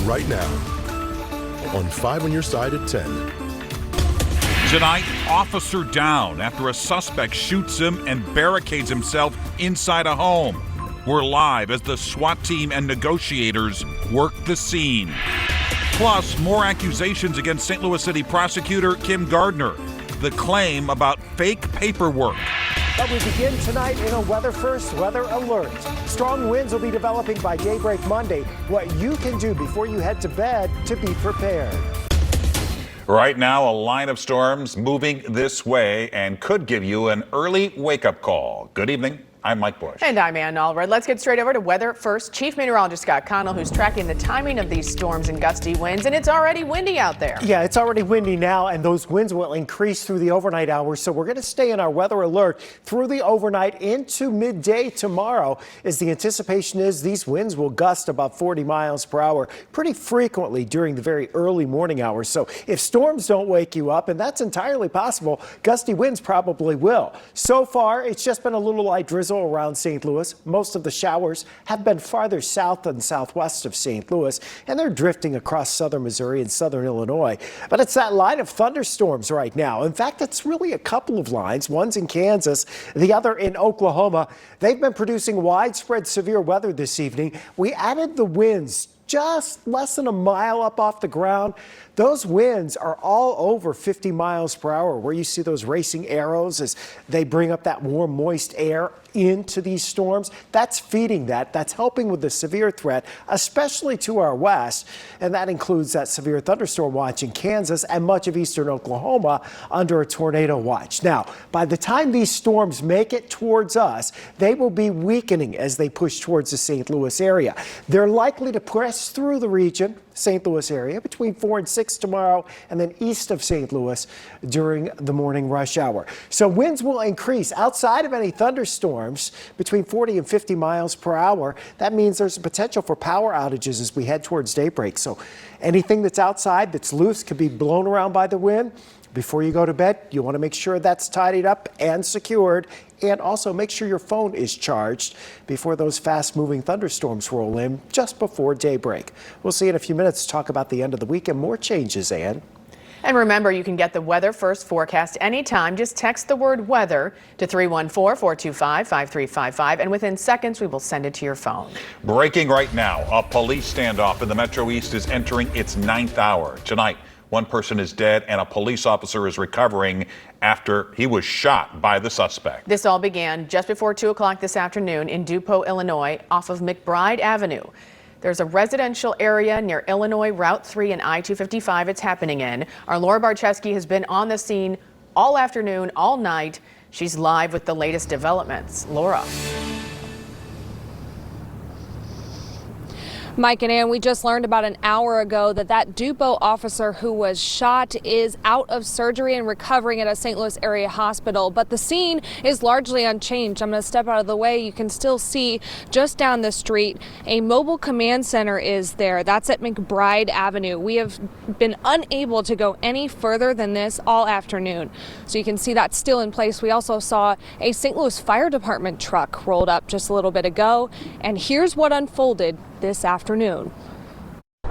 right now on 5 on your side at 10. Tonight, officer down after a suspect shoots him and barricades himself inside a home. We're live as the SWAT team and negotiators work the scene. Plus, more accusations against St. Louis City prosecutor Kim Gardner. The claim about fake paperwork. But we begin tonight in a weather first weather alert. Strong winds will be developing by daybreak Monday. What you can do before you head to bed to be prepared. Right now, a line of storms moving this way and could give you an early wake-up call. Good evening. I'm Mike Bush. And I'm Ann Allred. Let's get straight over to weather first. Chief Meteorologist Scott Connell, who's tracking the timing of these storms and gusty winds, and it's already windy out there. Yeah, it's already windy now, and those winds will increase through the overnight hours. So we're going to stay in our weather alert through the overnight into midday tomorrow, as the anticipation is these winds will gust about 40 miles per hour pretty frequently during the very early morning hours. So if storms don't wake you up, and that's entirely possible, gusty winds probably will. So far, it's just been a little light drizzle around St. Louis. Most of the showers have been farther south and southwest of St. Louis, and they're drifting across southern Missouri and southern Illinois. But it's that line of thunderstorms right now. In fact, it's really a couple of lines. One's in Kansas, the other in Oklahoma. They've been producing widespread severe weather this evening. We added the winds just less than a mile up off the ground. Those winds are all over 50 miles per hour, where you see those racing arrows as they bring up that warm, moist air into these storms. That's feeding that. That's helping with the severe threat, especially to our west. And that includes that severe thunderstorm watch in Kansas and much of eastern Oklahoma under a tornado watch. Now, by the time these storms make it towards us, they will be weakening as they push towards the St. Louis area. They're likely to press through the region, St. Louis area, between 4 and 6 tomorrow, and then east of St. Louis during the morning rush hour. So winds will increase outside of any thunderstorms between 40 and 50 miles per hour. That means there's a potential for power outages as we head towards daybreak. So anything that's outside that's loose could be blown around by the wind. Before you go to bed, you want to make sure that's tidied up and secured, and also make sure your phone is charged before those fast-moving thunderstorms roll in just before daybreak. We'll see in a few minutes to talk about the end of the week and more changes, Ann. And remember, you can get the weather first forecast anytime. Just text the word weather to 314-425-5355, and within seconds we will send it to your phone. Breaking right now, a police standoff in the Metro East is entering its 9th hour. Tonight, one person is dead and a police officer is recovering after he was shot by the suspect. This all began just before 2 o'clock this afternoon in DuPont, Illinois, off of McBride Avenue. There's a residential area near Illinois Route 3 and I-255 it's happening in. Our Laura Barczewski has been on the scene all afternoon, all night. She's live with the latest developments. Laura. Mike and Ann, we just learned about an hour ago that DuPont officer who was shot is out of surgery and recovering at a St. Louis area hospital. But the scene is largely unchanged. I'm going to step out of the way. You can still see just down the street a mobile command center is there. That's at McBride Avenue. We have been unable to go any further than this all afternoon. So you can see that's still in place. We also saw a St. Louis Fire Department truck rolled up just a little bit ago. And here's what unfolded this afternoon.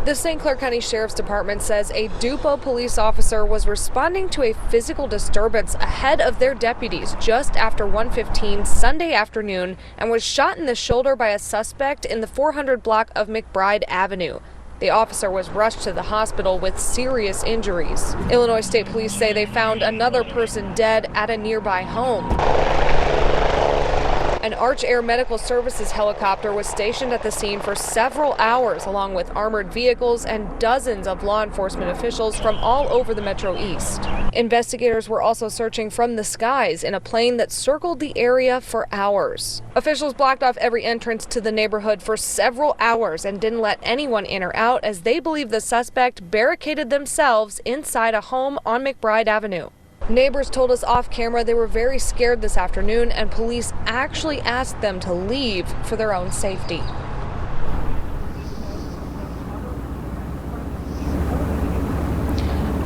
The St. Clair County Sheriff's Department says a DuPont police officer was responding to a physical disturbance ahead of their deputies just after 1:15 Sunday afternoon and was shot in the shoulder by a suspect in the 400 block of McBride Avenue. The officer was rushed to the hospital with serious injuries. Illinois State Police say they found another person dead at a nearby home. An Arch Air Medical Services helicopter was stationed at the scene for several hours, along with armored vehicles and dozens of law enforcement officials from all over the Metro East. Investigators were also searching from the skies in a plane that circled the area for hours. Officials blocked off every entrance to the neighborhood for several hours and didn't let anyone in or out, as they believe the suspect barricaded themselves inside a home on McBride Avenue. Neighbors told us off camera they were very scared this afternoon, and police actually asked them to leave for their own safety.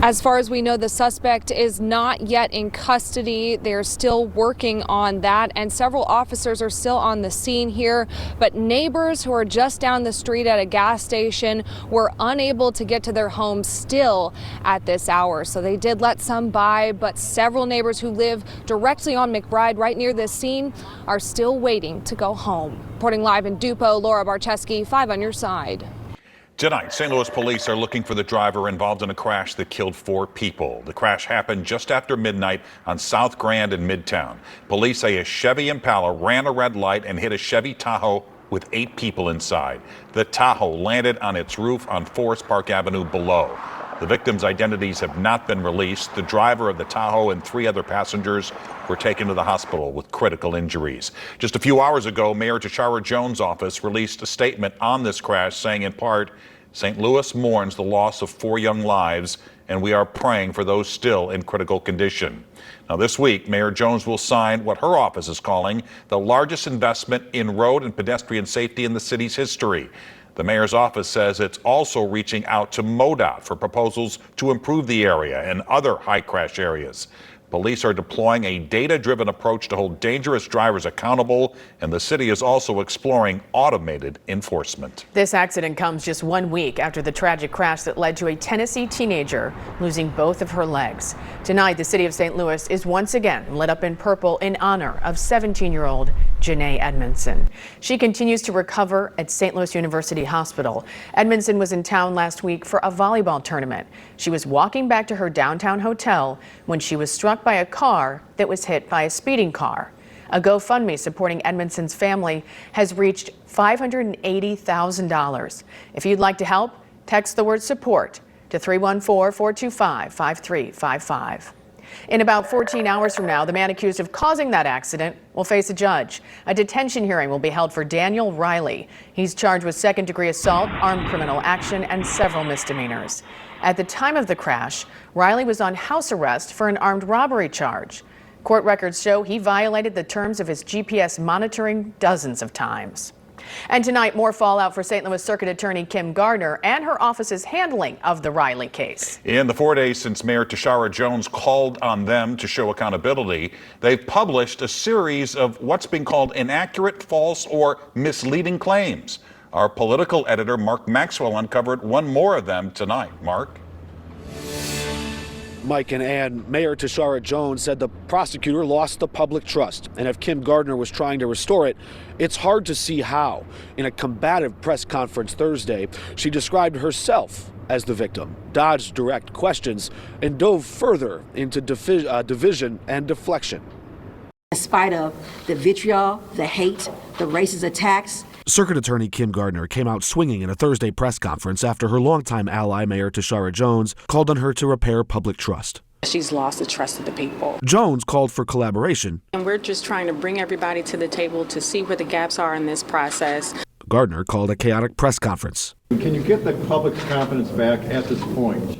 As far as we know, the suspect is not yet in custody. They're still working on that, and several officers are still on the scene here. But neighbors who are just down the street at a gas station were unable to get to their homes still at this hour. So they did let some by, but several neighbors who live directly on McBride, right near this scene, are still waiting to go home. Reporting live in Dupo, Laura Barcheski, 5 on your side. Tonight, St. Louis police are looking for the driver involved in a crash that killed 4 people. The crash happened just after midnight on South Grand in Midtown. Police say a Chevy Impala ran a red light and hit a Chevy Tahoe with 8 people inside. The Tahoe landed on its roof on Forest Park Avenue below. The victims' identities have not been released. The driver of the Tahoe and 3 other passengers were taken to the hospital with critical injuries. Just a few hours ago, Mayor Tashara Jones' office released a statement on this crash saying, in part, St. Louis mourns the loss of 4 young lives, and we are praying for those still in critical condition. Now, this week, Mayor Jones will sign what her office is calling the largest investment in road and pedestrian safety in the city's history. The mayor's office says it's also reaching out to MoDOT for proposals to improve the area and other high crash areas. Police are deploying a data-driven approach to hold dangerous drivers accountable, and the city is also exploring automated enforcement. This accident comes just 1 week after the tragic crash that led to a Tennessee teenager losing both of her legs. Tonight, the city of St. Louis is once again lit up in purple in honor of 17-year-old Janae Edmondson. She continues to recover at St. Louis University Hospital. Edmondson was in town last week for a volleyball tournament. She was walking back to her downtown hotel when she was struck by a car that was hit by a speeding car. A GoFundMe supporting Edmondson's family has reached $580,000. If you'd like to help, text the word support to 314-425-5355. In about 14 hours from now, the man accused of causing that accident will face a judge. A detention hearing will be held for Daniel Riley. He's charged with second-degree assault, armed criminal action, and several misdemeanors. At the time of the crash, Riley was on house arrest for an armed robbery charge. Court records show he violated the terms of his GPS monitoring dozens of times. And tonight, more fallout for St. Louis Circuit Attorney Kim Gardner and her office's handling of the Riley case. In the 4 days since Mayor Tashara Jones called on them to show accountability, they've published a series of what's being called inaccurate, false, or misleading claims. Our political editor, Mark Maxwell, uncovered one more of them tonight. Mark? Mike and Ann, Mayor Tashara Jones said the prosecutor lost the public trust, and if Kim Gardner was trying to restore it, it's hard to see how. In a combative press conference Thursday, she described herself as the victim, dodged direct questions, and dove further into division and deflection. In spite of the vitriol, the hate, the racist attacks, Circuit Attorney Kim Gardner came out swinging in a Thursday press conference after her longtime ally, Mayor Tashara Jones, called on her to repair public trust. She's lost the trust of the people. Jones called for collaboration. And we're just trying to bring everybody to the table to see where the gaps are in this process. Gardner called a chaotic press conference. Can you get the public's confidence back at this point?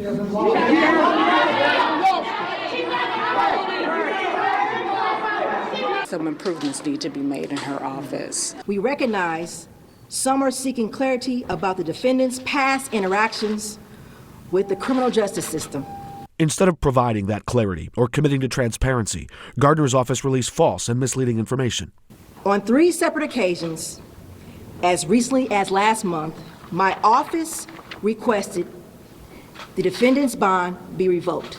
Some improvements need to be made in her office. we recognize some are seeking clarity about the defendant's past interactions with the criminal justice system. Instead of providing that clarity or committing to transparency, Gardner's office released false and misleading information. On 3 separate occasions, as recently as last month, my office requested the defendant's bond be revoked.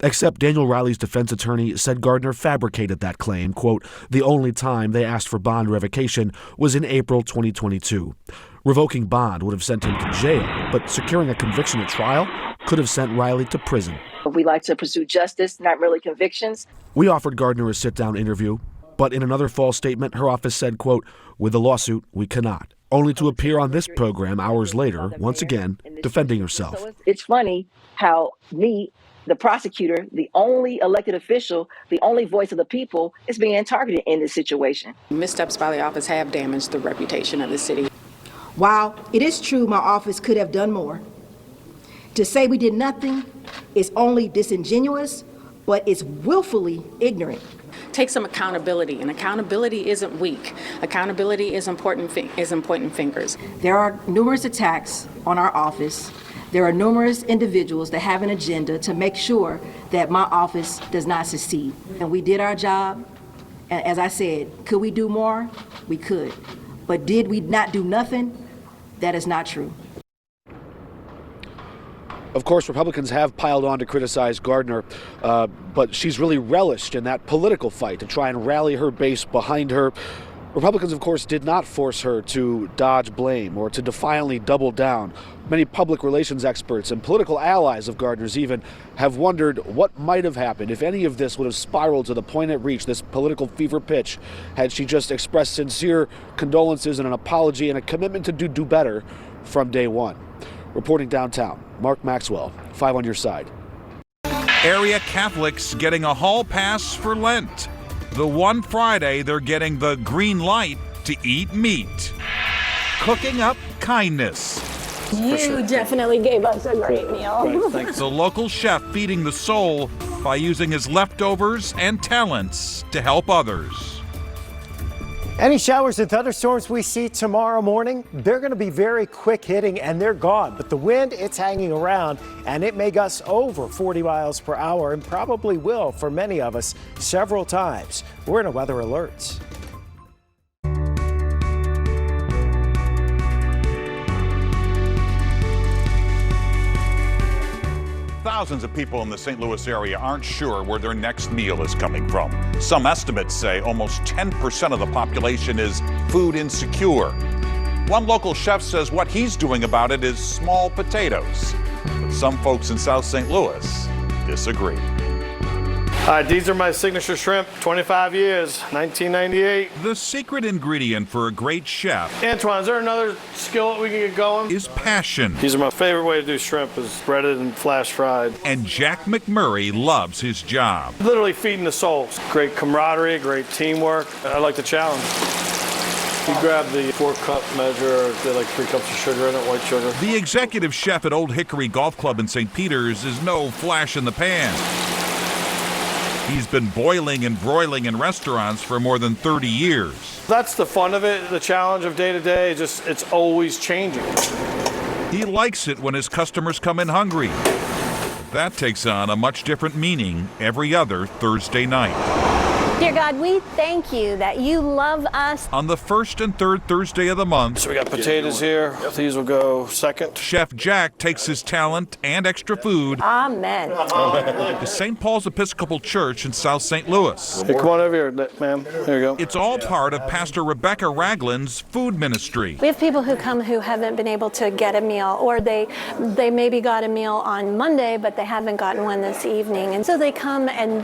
Except Daniel Riley's defense attorney said Gardner fabricated that claim. Quote, the only time they asked for bond revocation was in April 2022. Revoking bond would have sent him to jail, but securing a conviction at trial could have sent Riley to prison. We like to pursue justice, not merely convictions. We offered Gardner a sit-down interview, but in another false statement, her office said, quote, with the lawsuit, we cannot. Only to appear on this program hours later, once again, defending herself. It's funny how me, the prosecutor, the only elected official, the only voice of the people, is being targeted in this situation. Missteps by the office have damaged the reputation of the city. While it is true my office could have done more, to say we did nothing is only disingenuous, but it's willfully ignorant. Take some accountability, and accountability isn't weak. Accountability is pointing fingers. There are numerous attacks on our office There are numerous individuals that have an agenda to make sure that my office does not succeed. And we did our job. And as I said, could we do more? We could. But did we not do nothing? That is not true. Of course, Republicans have piled on to criticize Gardner, but she's really relished in that political fight to try and rally her base behind her. Republicans, of course, did not force her to dodge blame or to defiantly double down. Many public relations experts and political allies of Gardner's even have wondered what might have happened if any of this would have spiraled to the point it reached, this political fever pitch, had she just expressed sincere condolences and an apology and a commitment to do better from day one. Reporting downtown, Mark Maxwell, 5 on your side. Area Catholics getting a hall pass for Lent. The one Friday they're getting the green light to eat meat. Cooking up kindness. You definitely gave us a great meal. The local chef feeding the soul by using his leftovers and talents to help others. Any showers and thunderstorms we see tomorrow morning, they're going to be very quick hitting and they're gone. But the wind, it's hanging around and it may gust over 40 miles per hour and probably will for many of us several times. We're in a weather alert. Thousands of people in the St. Louis area aren't sure where their next meal is coming from. Some estimates say almost 10% of the population is food insecure. One local chef says what he's doing about it is small potatoes. But some folks in South St. Louis disagree. These are my signature shrimp, 25 years, 1998. The secret ingredient for a great chef, Antoine, is there another skillet we can get going? is passion. These are my favorite way to do shrimp, is breaded and flash fried. And Jack McMurray loves his job. Literally feeding the soul. Great camaraderie, great teamwork. I like the challenge. You grab the 4-cup measure, they like 3 cups of sugar in it, white sugar. The executive chef at Old Hickory Golf Club in St. Peters is no flash in the pan. He's been boiling and broiling in restaurants for more than 30 years. That's the fun of it, the challenge of day to day, just it's always changing. He likes it when his customers come in hungry. That takes on a much different meaning every other Thursday night. Dear God, we thank you that you love us. On the first and third Thursday of the month, So we got potatoes here. These will go second. Chef Jack takes his talent and extra food Amen. to St. Paul's Episcopal Church in South St. Louis. Hey, come on over here, ma'am. Here you go. It's all part of Pastor Rebecca Ragland's food ministry. We have people who come who haven't been able to get a meal, or they maybe got a meal on Monday, but they haven't gotten one this evening. And so they come, and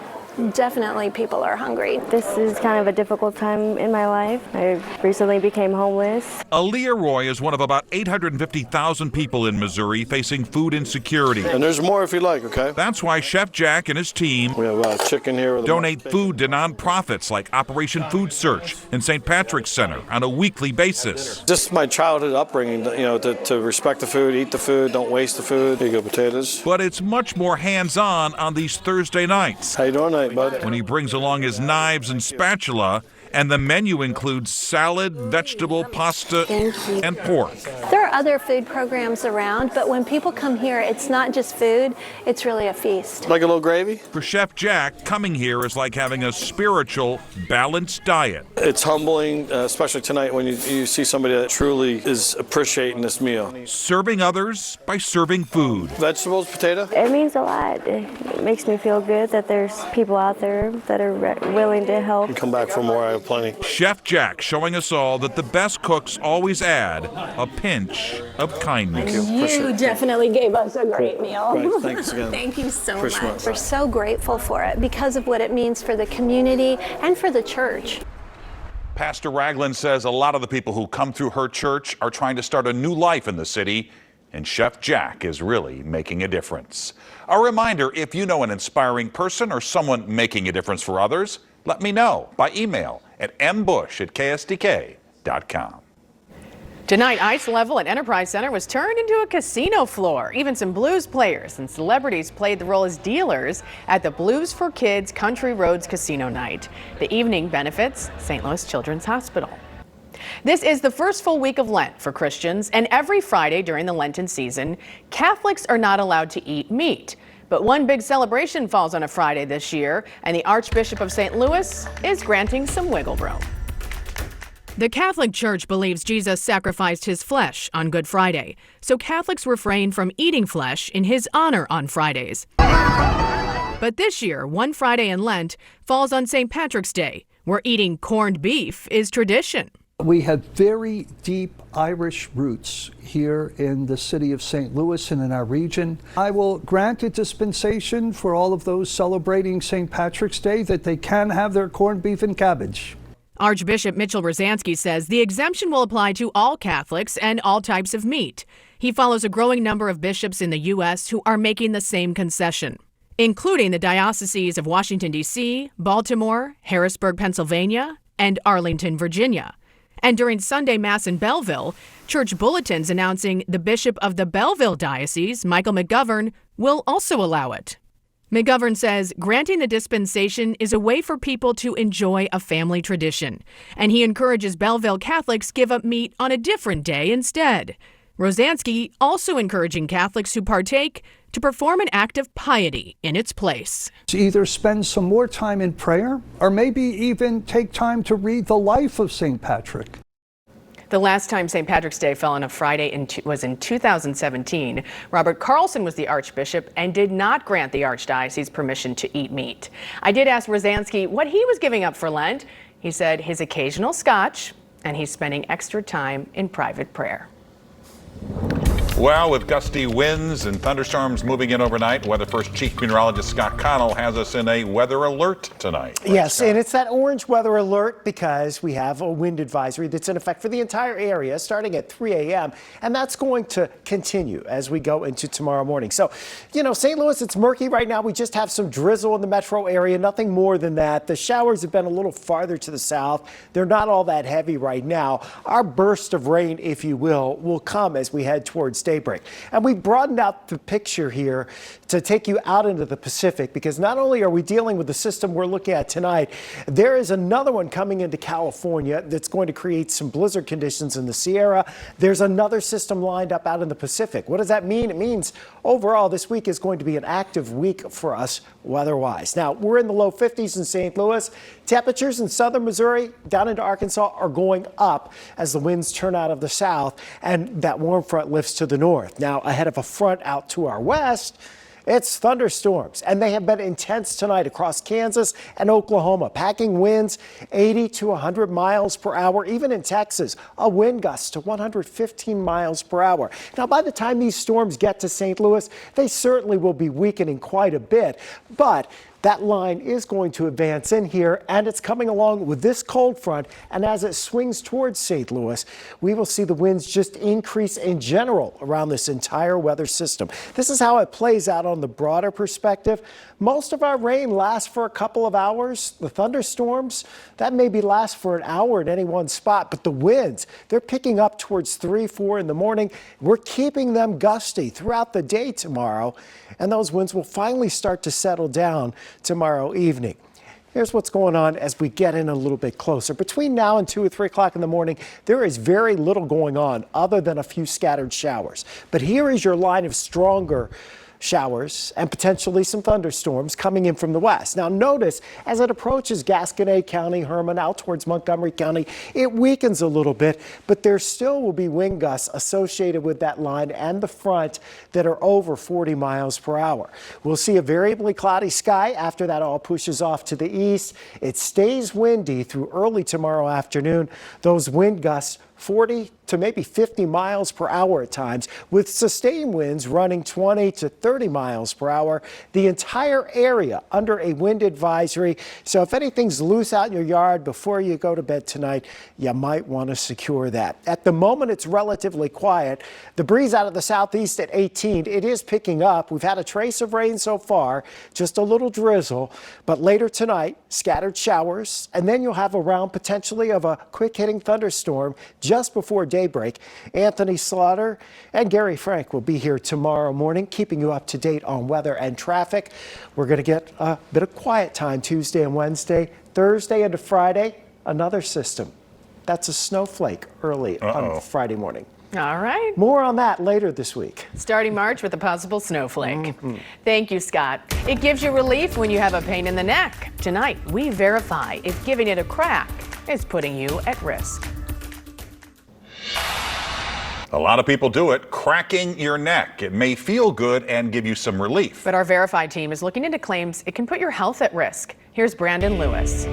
definitely people are hungry. This is kind of a difficult time in my life. I recently became homeless. Aaliyah Roy is one of about 850,000 people in Missouri facing food insecurity. And there's more if you like, okay? That's why Chef Jack and his team We have chicken here. With donate food to nonprofits like Operation Food Search and St. Patrick's Center on a weekly basis. Just my childhood upbringing, to respect the food, eat the food, don't waste the food. Here you go, potatoes. But it's much more hands-on on these Thursday nights. How you doing tonight, bud? When he brings along his knives and spatula, and the menu includes salad, vegetable, pasta, and pork. There are other food programs around, but when people come here, it's not just food, it's really a feast. Like a little gravy? For Chef Jack, coming here is like having a spiritual, balanced diet. It's humbling, especially tonight when you see somebody that truly is appreciating this meal. Serving others by serving food. Vegetables, potato? It means a lot. It makes me feel good that there's people out there that are willing to help. Come back for more, I have plenty. Chef Jack showing us all that the best cooks always add a pinch of kindness. You definitely gave us a great meal. Right, thanks again. Thank you so Appreciate much. it. We're so grateful for it because of what it means for the community and for the church. Pastor Ragland says a lot of the people who come through her church are trying to start a new life in the city, and Chef Jack is really making a difference. A reminder, if you know an inspiring person or someone making a difference for others, let me know by email at mbush@ksdk.com. Tonight, ice level at Enterprise Center was turned into a casino floor. Even some blues players and celebrities played the role as dealers at the Blues for Kids Country Roads Casino Night. The evening benefits St. Louis Children's Hospital. This is the first full week of Lent for Christians, and every Friday during the Lenten season, Catholics are not allowed to eat meat. But one big celebration falls on a Friday this year, and the Archbishop of St. Louis is granting some wiggle room. The Catholic Church believes Jesus sacrificed his flesh on Good Friday, so Catholics refrain from eating flesh in his honor on Fridays. But this year, one Friday in Lent falls on St. Patrick's Day, where eating corned beef is tradition. We have very deep Irish roots here in the city of St. Louis and in our region. I will grant a dispensation for all of those celebrating St. Patrick's Day that they can have their corned beef and cabbage. Archbishop Mitchell Rosansky says the exemption will apply to all Catholics and all types of meat. He follows a growing number of bishops in the U.S. who are making the same concession, including the dioceses of Washington, D.C., Baltimore, Harrisburg, Pennsylvania, and Arlington, Virginia. And during Sunday Mass in Belleville, church bulletins announcing the Bishop of the Belleville Diocese, Michael McGovern, will also allow it. McGovern says granting the dispensation is a way for people to enjoy a family tradition, and he encourages Belleville Catholics give up meat on a different day instead. Rosansky also encouraging Catholics who partake to perform an act of piety in its place. To either spend some more time in prayer or maybe even take time to read the life of St. Patrick. The last time St. Patrick's Day fell on a Friday was in 2017. Robert Carlson was the Archbishop and did not grant the Archdiocese permission to eat meat. I did ask Rosansky what he was giving up for Lent. He said his occasional scotch, and he's spending extra time in private prayer. Well, with gusty winds and thunderstorms moving in overnight, Weather First Chief Meteorologist Scott Connell has us in a weather alert tonight. Yes, Scott. and it's that orange weather alert because we have a wind advisory that's in effect for the entire area starting at 3 a.m. And that's going to continue as we go into tomorrow morning. So, St. Louis, it's murky right now. We just have some drizzle in the metro area, nothing more than that. The showers have been a little farther to the south. They're not all that heavy right now. Our burst of rain, if you will come as we head towards daybreak. And we broadened out the picture here to take you out into the Pacific because not only are we dealing with the system we're looking at tonight, there is another one coming into California that's going to create some blizzard conditions in the Sierra. There's another system lined up out in the Pacific. What does that mean? It means overall this week is going to be an active week for us weather-wise. Now, we're in the low 50s in St. Louis. Temperatures in southern Missouri down into Arkansas are going up as the winds turn out of the south and that warm front lifts to the north. Now, ahead of a front out to our west, it's thunderstorms, and they have been intense tonight across Kansas and Oklahoma, packing winds 80 to 100 miles per hour, even in Texas, a wind gust to 115 miles per hour. Now, by the time these storms get to St. Louis, they certainly will be weakening quite a bit, but that line is going to advance in here, and it's coming along with this cold front. And as it swings towards St. Louis, we will see the winds just increase in general around this entire weather system. This is how it plays out on the broader perspective. Most of our rain lasts for a couple of hours. The thunderstorms, that maybe last for an hour in any one spot, but the winds, they're picking up towards 3, 4 in the morning. We're keeping them gusty throughout the day tomorrow, and those winds will finally start to settle down tomorrow evening. Here's what's going on as we get in a little bit closer. Between now and 2 or 3 o'clock in the morning, there is very little going on other than a few scattered showers. But here is your line of stronger showers and potentially some thunderstorms coming in from the west. Now notice as it approaches Gasconade County, Herman, out towards Montgomery County, it weakens a little bit, but there still will be wind gusts associated with that line and the front that are over 40 miles per hour. We'll see a variably cloudy sky after that all pushes off to the east. It stays windy through early tomorrow afternoon. Those wind gusts 40 to maybe 50 miles per hour at times, with sustained winds running 20 to 30 miles per hour. The entire area under a wind advisory. So if anything's loose out in your yard before you go to bed tonight, you might want to secure that. At the moment, it's relatively quiet. The breeze out of the southeast at 18, it is picking up. We've had a trace of rain so far, just a little drizzle, but later tonight, scattered showers, and then you'll have a round potentially of a quick hitting thunderstorm just before daybreak. Anthony Slaughter and Gary Frank will be here tomorrow morning, keeping you up to date on weather and traffic. We're going to get a bit of quiet time Tuesday and Wednesday. Thursday into Friday, another system That's a snowflake early on Friday morning. All right. More on that later this week. Starting March with a possible snowflake. Thank you, Scott. It gives you relief when you have a pain in the neck. Tonight, we verify if giving it a crack is putting you at risk. A lot of people do it, cracking your neck. It may feel good and give you some relief. But our Verify team is looking into claims it can put your health at risk. Here's Brandon Lewis.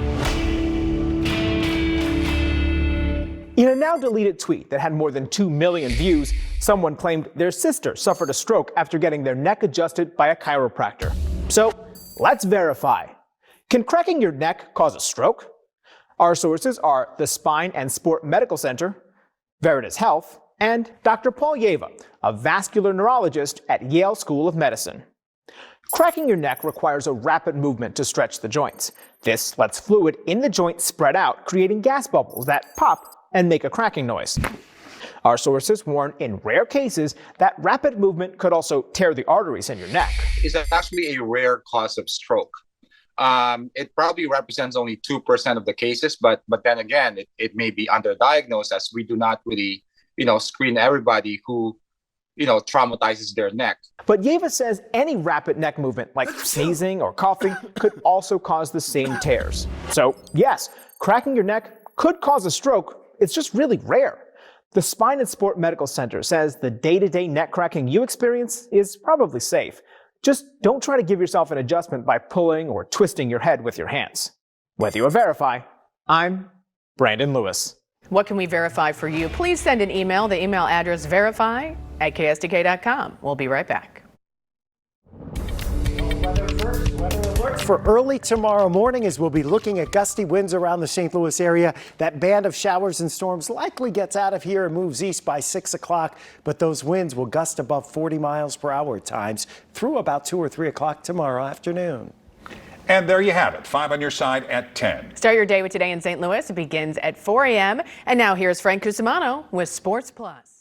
In a now deleted tweet that had more than 2 million views, someone claimed their sister suffered a stroke after getting their neck adjusted by a chiropractor. So let's verify. Can cracking your neck cause a stroke? Our sources are the Spine and Sport Medical Center, Veritas Health, and Dr. Paul Yeva, a vascular neurologist at Yale School of Medicine. Cracking your neck requires a rapid movement to stretch the joints. This lets fluid in the joint spread out, creating gas bubbles that pop and make a cracking noise. Our sources warn in rare cases that rapid movement could also tear the arteries in your neck. It's actually a rare cause of stroke. It probably represents only 2% of the cases, but then again, it may be underdiagnosed as we do not really, screen everybody who, traumatizes their neck. But Yeva says any rapid neck movement, like sneezing or coughing, could also cause the same tears. So yes, cracking your neck could cause a stroke. It's just really rare. The Spine and Sport Medical Center says the day-to-day neck cracking you experience is probably safe. Just don't try to give yourself an adjustment by pulling or twisting your head with your hands. With you a Verify, I'm Brandon Lewis. What can we verify for you? Please send an email. The email address verify@ksdk.com. We'll be right back. For early tomorrow morning, as we'll be looking at gusty winds around the St. Louis area. That band of showers and storms likely gets out of here and moves east by 6 o'clock, but those winds will gust above 40 miles per hour at times through about 2 or 3 o'clock tomorrow afternoon. And there you have it, 5 on your side at 10. Start your day with Today in St. Louis. It begins at 4 a.m. And now here's Frank Cusimano with Sports Plus.